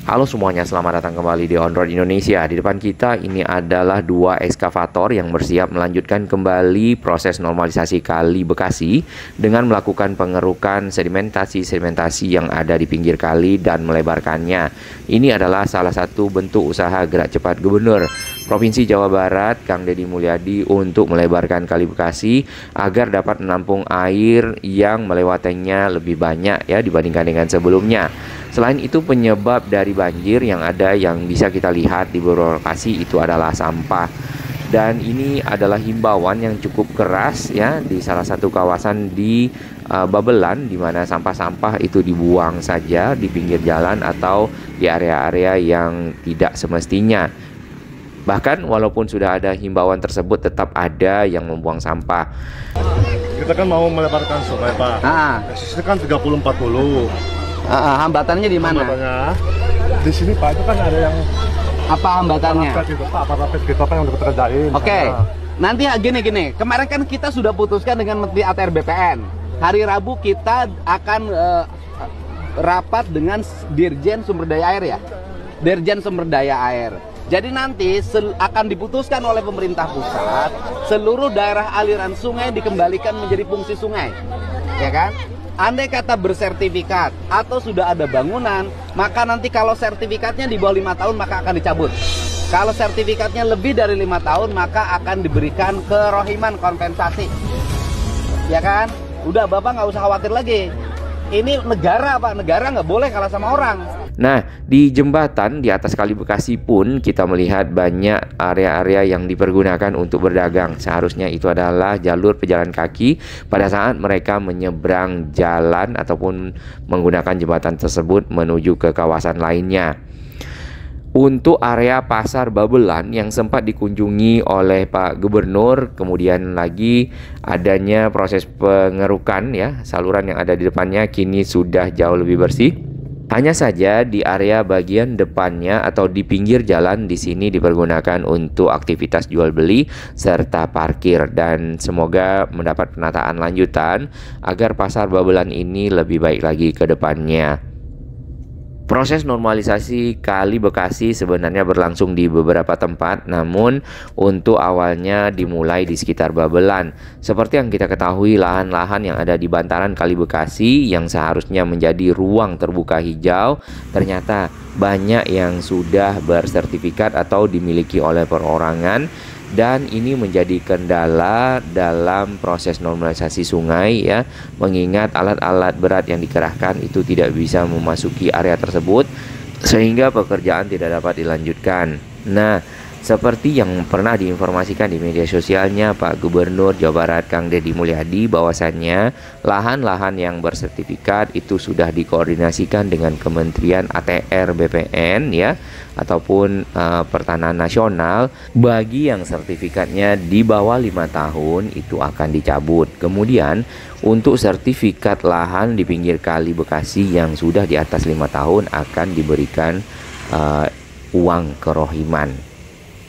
Halo semuanya, selamat datang kembali di On Road Indonesia. Di depan kita ini adalah dua ekskavator yang bersiap melanjutkan kembali proses normalisasi Kali Bekasi dengan melakukan pengerukan sedimentasi yang ada di pinggir kali dan melebarkannya. Ini adalah salah satu bentuk usaha gerak cepat Gubernur Provinsi Jawa Barat, Kang Deddy Mulyadi, untuk melebarkan Kali Bekasi agar dapat menampung air yang melewatinya lebih banyak ya dibandingkan dengan sebelumnya. Selain itu, penyebab dari banjir yang ada yang bisa kita lihat di beberapa lokasi itu adalah sampah. Dan ini adalah himbauan yang cukup keras ya di salah satu kawasan di Babelan, di mana sampah-sampah itu dibuang saja di pinggir jalan atau di area-area yang tidak semestinya. Bahkan walaupun sudah ada himbauan tersebut, tetap ada yang membuang sampah. Kita kan mau melebarkan sungai, Pak. Sisi kan 30-40. Hambatannya di mana? Hambatannya di sini, Pak. Itu kan ada yang apa hambatannya? Apa-apa gitu, Pak, yang udah kita kerjain. Oke. Nanti gini. Kemarin kan kita sudah putuskan dengan Menteri ATR BPN. Hari Rabu kita akan rapat dengan Dirjen Sumber Daya Air ya. Dirjen Sumber Daya Air. Jadi nanti akan diputuskan oleh pemerintah pusat seluruh daerah aliran sungai dikembalikan menjadi fungsi sungai. Ya kan? Andai kata bersertifikat atau sudah ada bangunan, maka nanti kalau sertifikatnya di bawah 5 tahun maka akan dicabut. Kalau sertifikatnya lebih dari 5 tahun maka akan diberikan kerohiman kompensasi. Ya kan? Udah, Bapak nggak usah khawatir lagi. Ini negara, Pak. Negara nggak boleh kalah sama orang. Nah, di jembatan di atas Kali Bekasi pun kita melihat banyak area-area yang dipergunakan untuk berdagang. Seharusnya itu adalah jalur pejalan kaki pada saat mereka menyeberang jalan ataupun menggunakan jembatan tersebut menuju ke kawasan lainnya. Untuk area Pasar Babelan yang sempat dikunjungi oleh Pak Gubernur, kemudian lagi adanya proses pengerukan ya, saluran yang ada di depannya kini sudah jauh lebih bersih. Hanya saja di area bagian depannya atau di pinggir jalan di sini dipergunakan untuk aktivitas jual beli serta parkir, dan semoga mendapat penataan lanjutan agar Pasar Babelan ini lebih baik lagi ke depannya. Proses normalisasi Kali Bekasi sebenarnya berlangsung di beberapa tempat, namun untuk awalnya dimulai di sekitar Babelan. Seperti yang kita ketahui, lahan-lahan yang ada di bantaran Kali Bekasi yang seharusnya menjadi ruang terbuka hijau, ternyata banyak yang sudah bersertifikat atau dimiliki oleh perorangan. Dan ini menjadi kendala dalam proses normalisasi sungai ya, mengingat alat-alat berat yang dikerahkan itu tidak bisa memasuki area tersebut sehingga pekerjaan tidak dapat dilanjutkan. Nah, seperti yang pernah diinformasikan di media sosialnya Pak Gubernur Jawa Barat Kang Deddy Mulyadi, bahwasannya lahan-lahan yang bersertifikat itu sudah dikoordinasikan dengan Kementerian ATR BPN ya, ataupun Pertanahan Nasional. Bagi yang sertifikatnya di bawah 5 tahun itu akan dicabut. Kemudian untuk sertifikat lahan di pinggir Kali Bekasi yang sudah di atas 5 tahun akan diberikan uang kerohiman.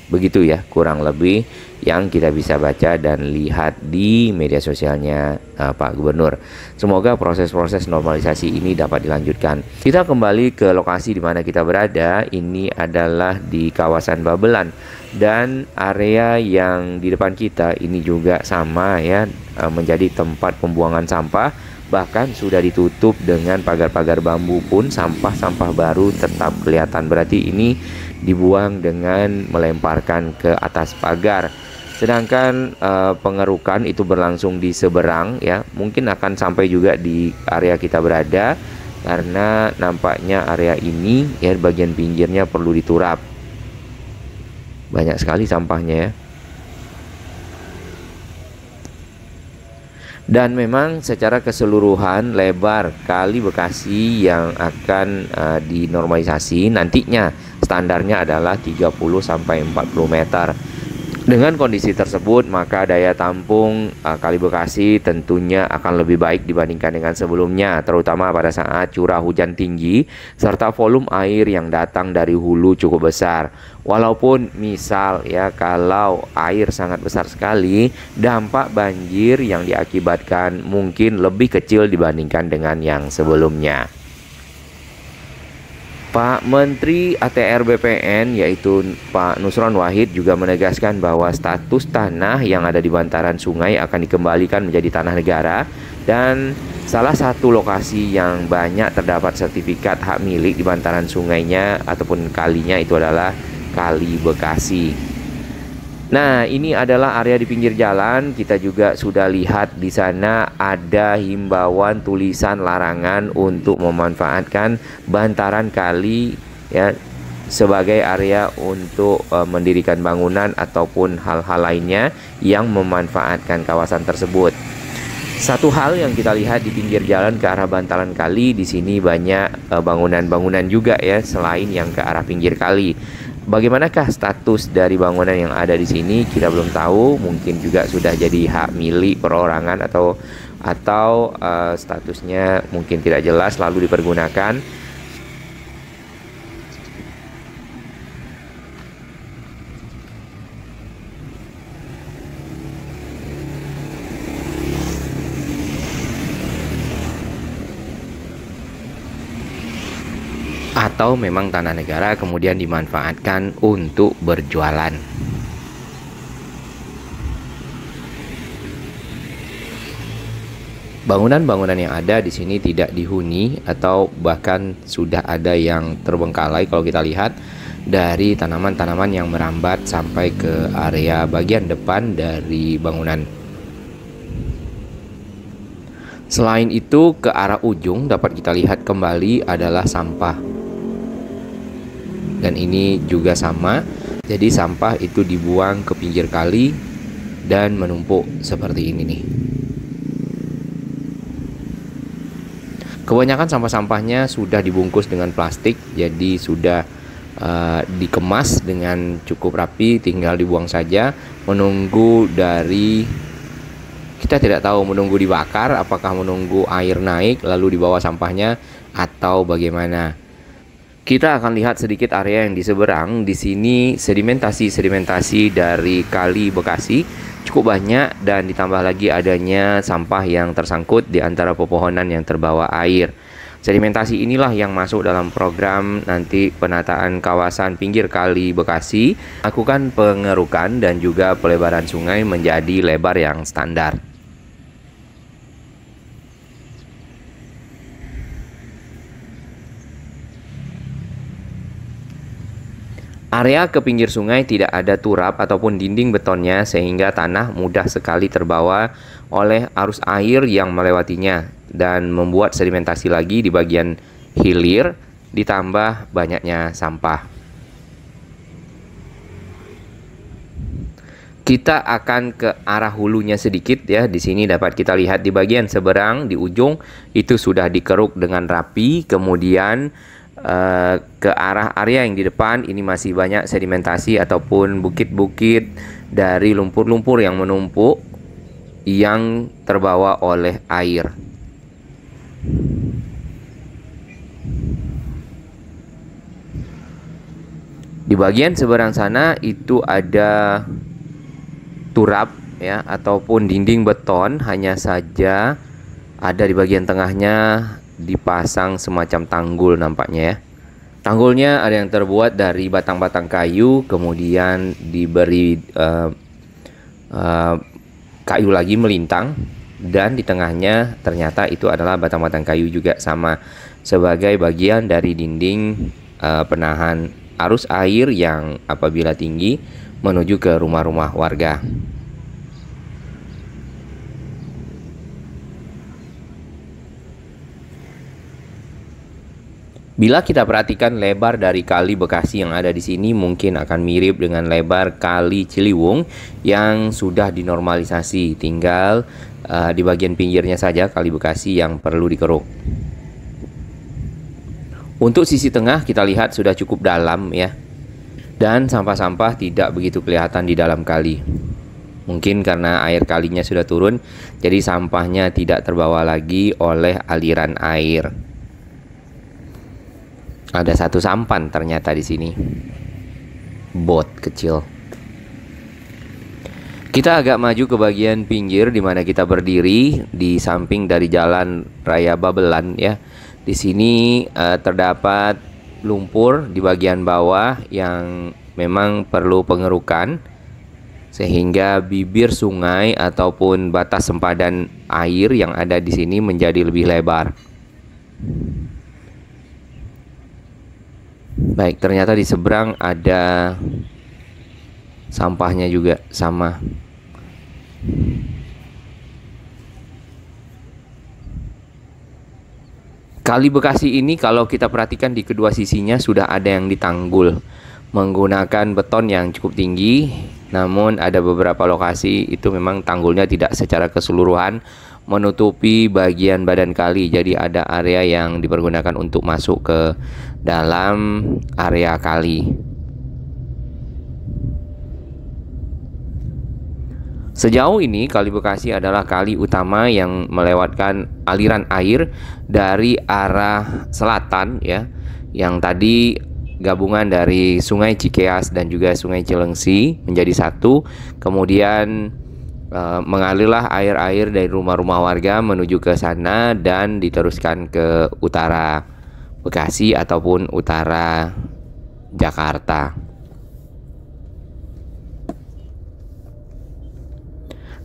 Begitu ya kurang lebih yang kita bisa baca dan lihat di media sosialnya Pak Gubernur. Semoga proses-proses normalisasi ini dapat dilanjutkan. Kita kembali ke lokasi di mana kita berada. Ini adalah di kawasan Babelan, dan area yang di depan kita ini juga sama ya, menjadi tempat pembuangan sampah. Bahkan sudah ditutup dengan pagar-pagar bambu pun sampah-sampah baru tetap kelihatan. Berarti ini dibuang dengan melemparkan ke atas pagar. Sedangkan pengerukan itu berlangsung di seberang ya. Mungkin akan sampai juga di area kita berada, karena nampaknya area ini ya bagian pinggirnya perlu diturap. Banyak sekali sampahnya ya. Dan memang secara keseluruhan lebar Kali Bekasi yang akan dinormalisasi nantinya standarnya adalah 30 sampai 40 meter. Dengan kondisi tersebut, maka daya tampung Kali Bekasi tentunya akan lebih baik dibandingkan dengan sebelumnya, terutama pada saat curah hujan tinggi serta volume air yang datang dari hulu cukup besar. Walaupun misal ya, kalau air sangat besar sekali, dampak banjir yang diakibatkan mungkin lebih kecil dibandingkan dengan yang sebelumnya. Pak Menteri ATR BPN yaitu Pak Nusron Wahid juga menegaskan bahwa status tanah yang ada di bantaran sungai akan dikembalikan menjadi tanah negara, dan salah satu lokasi yang banyak terdapat sertifikat hak milik di bantaran sungainya ataupun kalinya itu adalah Kali Bekasi. Nah, ini adalah area di pinggir jalan. Kita juga sudah lihat di sana ada himbauan tulisan larangan untuk memanfaatkan bantaran kali ya sebagai area untuk mendirikan bangunan ataupun hal-hal lainnya yang memanfaatkan kawasan tersebut. Satu hal yang kita lihat di pinggir jalan ke arah bantaran kali, di sini banyak bangunan-bangunan juga ya selain yang ke arah pinggir kali. Bagaimanakah status dari bangunan yang ada di sini? Kita belum tahu. Mungkin juga sudah jadi hak milik perorangan atau statusnya mungkin tidak jelas lalu dipergunakan. Atau memang tanah negara kemudian dimanfaatkan untuk berjualan. Bangunan-bangunan yang ada di sini tidak dihuni atau bahkan sudah ada yang terbengkalai kalau kita lihat dari tanaman-tanaman yang merambat sampai ke area bagian depan dari bangunan. Selain itu, ke arah ujung dapat kita lihat kembali adalah sampah. Dan ini juga sama, jadi sampah itu dibuang ke pinggir kali dan menumpuk seperti ini nih. Kebanyakan sampah-sampahnya sudah dibungkus dengan plastik, jadi sudah dikemas dengan cukup rapi, tinggal dibuang saja, menunggu dari, kita tidak tahu menunggu dibakar, apakah menunggu air naik lalu dibawa sampahnya atau bagaimana. Kita akan lihat sedikit area yang di seberang. Di sini sedimentasi dari Kali Bekasi cukup banyak, dan ditambah lagi adanya sampah yang tersangkut di antara pepohonan yang terbawa air. Sedimentasi inilah yang masuk dalam program nanti penataan kawasan pinggir Kali Bekasi, lakukan pengerukan dan juga pelebaran sungai menjadi lebar yang standar. Area ke pinggir sungai tidak ada turap ataupun dinding betonnya, sehingga tanah mudah sekali terbawa oleh arus air yang melewatinya dan membuat sedimentasi lagi di bagian hilir, ditambah banyaknya sampah. Kita akan ke arah hulunya sedikit ya. Di sini dapat kita lihat di bagian seberang di ujung itu sudah dikeruk dengan rapi, kemudian ke arah area yang di depan ini masih banyak sedimentasi ataupun bukit-bukit dari lumpur-lumpur yang menumpuk yang terbawa oleh air. Di bagian seberang sana itu ada turap ya ataupun dinding beton, hanya saja ada di bagian tengahnya dipasang semacam tanggul nampaknya ya. Tanggulnya ada yang terbuat dari batang-batang kayu, kemudian diberi kayu lagi melintang, dan di tengahnya ternyata itu adalah batang-batang kayu juga sama sebagai bagian dari dinding penahan arus air yang apabila tinggi menuju ke rumah-rumah warga. Bila kita perhatikan lebar dari Kali Bekasi yang ada di sini mungkin akan mirip dengan lebar Kali Ciliwung yang sudah dinormalisasi, tinggal di bagian pinggirnya saja Kali Bekasi yang perlu dikeruk. Untuk sisi tengah kita lihat sudah cukup dalam ya, dan sampah-sampah tidak begitu kelihatan di dalam kali. Mungkin karena air kalinya sudah turun, jadi sampahnya tidak terbawa lagi oleh aliran air. Ada satu sampan ternyata di sini, bot kecil. Kita agak maju ke bagian pinggir di mana kita berdiri di samping dari Jalan Raya Babelan ya. Di sini terdapat lumpur di bagian bawah yang memang perlu pengerukan sehingga bibir sungai ataupun batas sempadan air yang ada di sini menjadi lebih lebar. Baik, ternyata di seberang ada sampahnya juga sama. Kali Bekasi ini kalau kita perhatikan di kedua sisinya sudah ada yang ditanggul menggunakan beton yang cukup tinggi. Namun ada beberapa lokasi itu memang tanggulnya tidak secara keseluruhan menutupi bagian badan kali. Jadi ada area yang dipergunakan untuk masuk ke dalam area kali. Sejauh ini Kali Bekasi adalah kali utama yang melewatkan aliran air dari arah selatan ya, yang tadi gabungan dari Sungai Cikeas dan juga Sungai Cilengsi menjadi satu. Kemudian mengalirlah air-air dari rumah-rumah warga menuju ke sana dan diteruskan ke utara Bekasi ataupun utara Jakarta.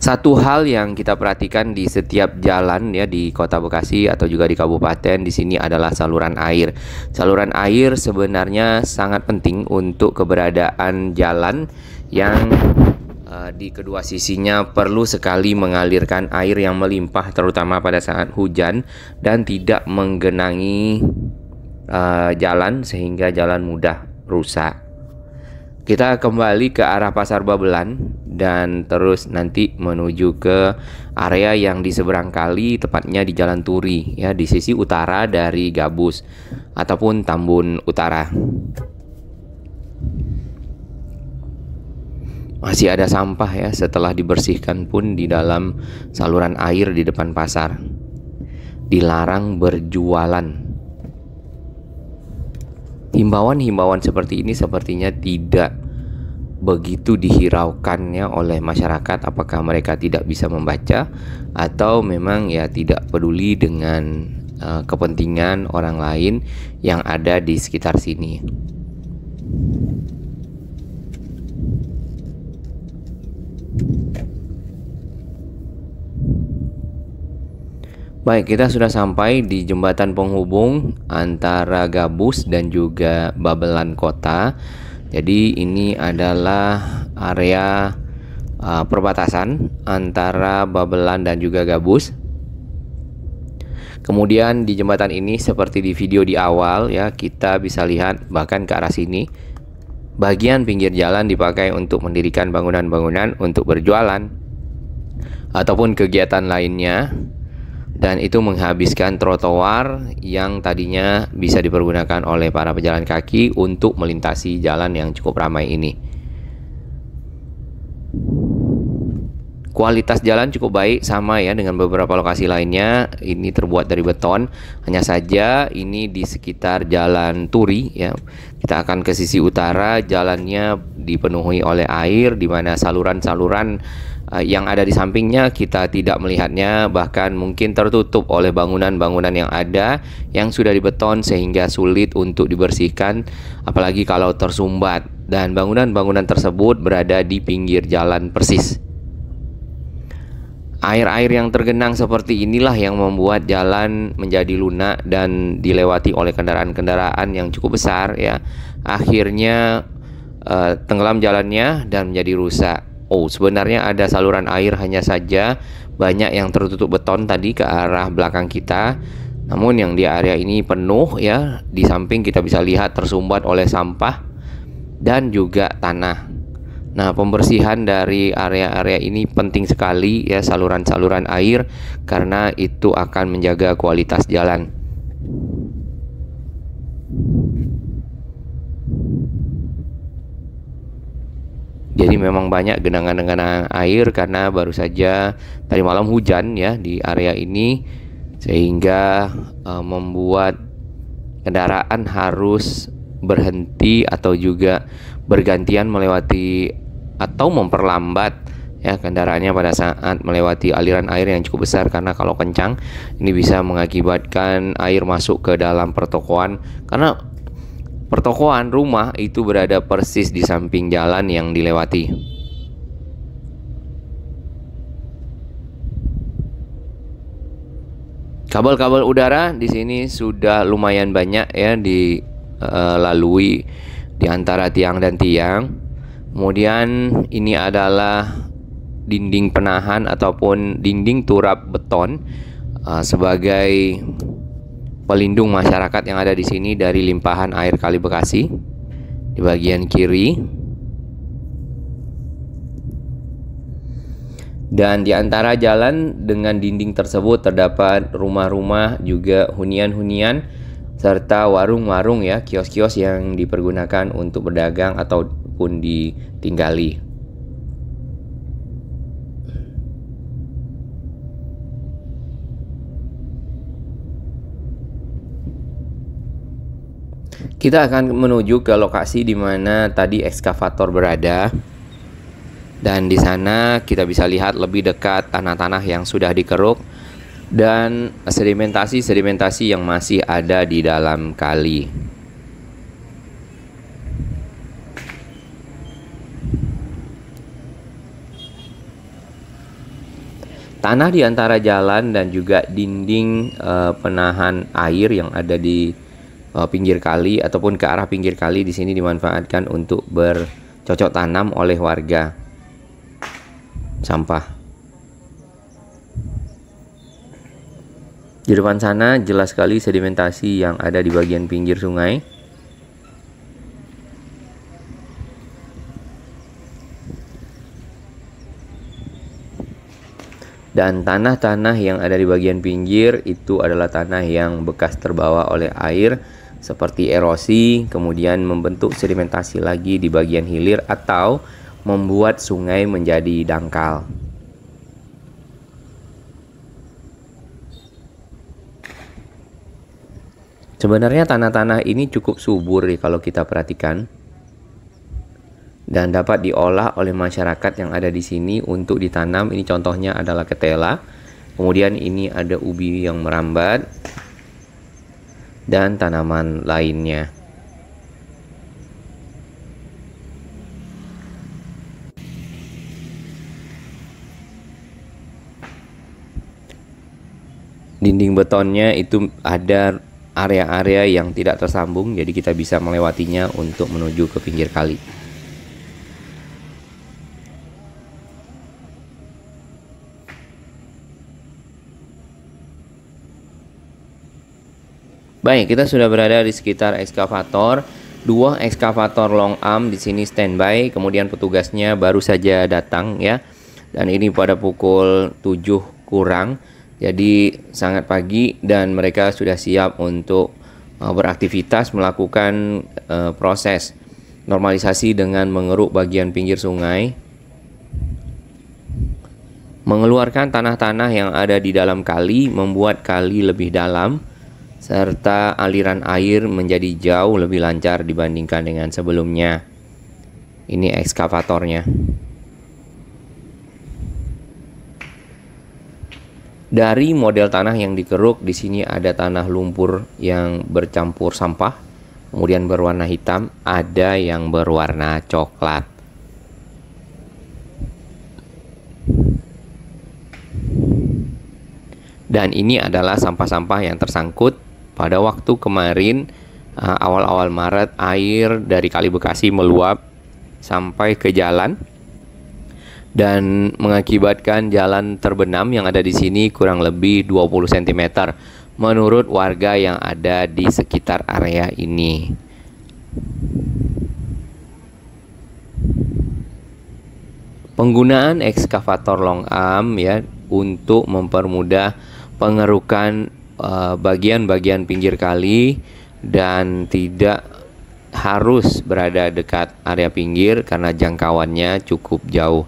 Satu hal yang kita perhatikan di setiap jalan ya di Kota Bekasi atau juga di kabupaten di sini adalah saluran air. Saluran air sebenarnya sangat penting untuk keberadaan jalan yang di kedua sisinya perlu sekali mengalirkan air yang melimpah terutama pada saat hujan dan tidak menggenangi jalan sehingga jalan mudah rusak. Kita kembali ke arah Pasar Babelan dan terus nanti menuju ke area yang di seberang kali, tepatnya di Jalan Turi ya, di sisi utara dari Gabus ataupun Tambun Utara. Masih ada sampah ya, setelah dibersihkan pun di dalam saluran air di depan pasar. Dilarang berjualan. Himbauan-himbauan seperti ini sepertinya tidak begitu dihiraukannya oleh masyarakat, apakah mereka tidak bisa membaca atau memang ya tidak peduli dengan kepentingan orang lain yang ada di sekitar sini. Baik, kita sudah sampai di jembatan penghubung antara Gabus dan juga Babelan Kota. Jadi ini adalah area perbatasan antara Babelan dan juga Gabus. Kemudian di jembatan ini seperti di video di awal ya, kita bisa lihat bahkan ke arah sini bagian pinggir jalan dipakai untuk mendirikan bangunan-bangunan untuk berjualan ataupun kegiatan lainnya. Dan itu menghabiskan trotoar yang tadinya bisa dipergunakan oleh para pejalan kaki untuk melintasi jalan yang cukup ramai ini. Kualitas jalan cukup baik, sama ya dengan beberapa lokasi lainnya. Ini terbuat dari beton. Hanya saja ini di sekitar Jalan Turi ya. Kita akan ke sisi utara, jalannya dipenuhi oleh air, di mana saluran-saluran yang ada di sampingnya kita tidak melihatnya, bahkan mungkin tertutup oleh bangunan-bangunan yang ada yang sudah dibeton sehingga sulit untuk dibersihkan, apalagi kalau tersumbat, dan bangunan-bangunan tersebut berada di pinggir jalan persis. Air-air yang tergenang seperti inilah yang membuat jalan menjadi lunak dan dilewati oleh kendaraan-kendaraan yang cukup besar ya. Akhirnya tenggelam jalannya dan menjadi rusak. Oh, sebenarnya ada saluran air, hanya saja banyak yang tertutup beton tadi ke arah belakang kita. Namun yang di area ini penuh ya. Di samping kita bisa lihat tersumbat oleh sampah dan juga tanah. Nah, pembersihan dari area-area ini penting sekali ya, saluran-saluran air, karena itu akan menjaga kualitas jalan. Jadi memang banyak genangan-genangan air karena baru saja tadi malam hujan ya di area ini, sehingga membuat kendaraan harus berhenti atau juga bergantian melewati atau memperlambat ya kendaraannya pada saat melewati aliran air yang cukup besar, karena kalau kencang ini bisa mengakibatkan air masuk ke dalam pertokoan, karena Pertokoan rumah itu berada persis di samping jalan yang dilewati. Kabel-kabel udara di sini sudah lumayan banyak ya dilalui di antara tiang dan tiang. Kemudian ini adalah dinding penahan ataupun dinding turap beton sebagai pelindung masyarakat yang ada di sini dari limpahan air Kali Bekasi. Di bagian kiri, dan di antara jalan dengan dinding tersebut terdapat rumah-rumah, juga hunian-hunian serta warung-warung ya, kios-kios yang dipergunakan untuk berdagang ataupun ditinggali. Kita akan menuju ke lokasi di mana tadi ekskavator berada. Dan di sana kita bisa lihat lebih dekat tanah-tanah yang sudah dikeruk dan sedimentasi-sedimentasi yang masih ada di dalam kali. Tanah di antara jalan dan juga dinding penahan air yang ada di pinggir kali ataupun ke arah pinggir kali di sini dimanfaatkan untuk bercocok tanam oleh warga sampah. Di depan sana jelas sekali sedimentasi yang ada di bagian pinggir sungai. Dan tanah-tanah yang ada di bagian pinggir itu adalah tanah yang bekas terbawa oleh air seperti erosi, kemudian membentuk sedimentasi lagi di bagian hilir atau membuat sungai menjadi dangkal. Sebenarnya tanah-tanah ini cukup subur kalau kita perhatikan, dan dapat diolah oleh masyarakat yang ada di sini untuk ditanam. Ini contohnya adalah ketela, kemudian ini ada ubi yang merambat dan tanaman lainnya. Dinding betonnya itu ada area-area yang tidak tersambung, jadi kita bisa melewatinya untuk menuju ke pinggir kali. Baik, kita sudah berada di sekitar ekskavator. Dua ekskavator long arm di sini standby, kemudian petugasnya baru saja datang ya. Dan ini pada pukul 7 kurang. Jadi sangat pagi dan mereka sudah siap untuk beraktivitas melakukan proses normalisasi dengan mengeruk bagian pinggir sungai, mengeluarkan tanah-tanah yang ada di dalam kali, membuat kali lebih dalam, serta aliran air menjadi jauh lebih lancar dibandingkan dengan sebelumnya. Ini ekskavatornya. Dari model tanah yang dikeruk, di sini ada tanah lumpur yang bercampur sampah, kemudian berwarna hitam, ada yang berwarna coklat. Dan ini adalah sampah-sampah yang tersangkut pada waktu kemarin awal-awal Maret. Air dari Kali Bekasi meluap sampai ke jalan dan mengakibatkan jalan terbenam yang ada di sini kurang lebih 20 cm menurut warga yang ada di sekitar area ini. Penggunaan ekskavator long arm ya untuk mempermudah pengerukan bagian-bagian pinggir kali dan tidak harus berada dekat area pinggir karena jangkauannya cukup jauh.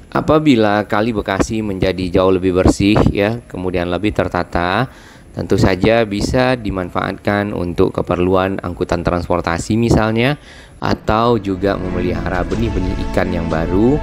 Apabila Kali Bekasi menjadi jauh lebih bersih ya, kemudian lebih tertata, tentu saja bisa dimanfaatkan untuk keperluan angkutan transportasi misalnya, atau juga memelihara benih-benih ikan yang baru,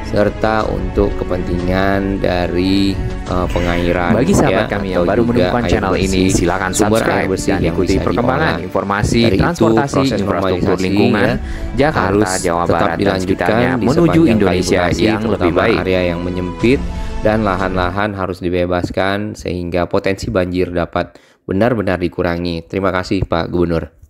serta untuk kepentingan dari pengairan. Bagi sahabat kami yang baru menemukan channel ini, silakan subscribe dan ikuti perkembangan informasi transportasi, infrastruktur lingkungan, Jakarta, Jawa Barat, dan sekitarnya menuju Indonesia yang lebih baik. Area yang menyempit dan lahan-lahan harus dibebaskan sehingga potensi banjir dapat benar-benar dikurangi. Terima kasih Pak Gubernur.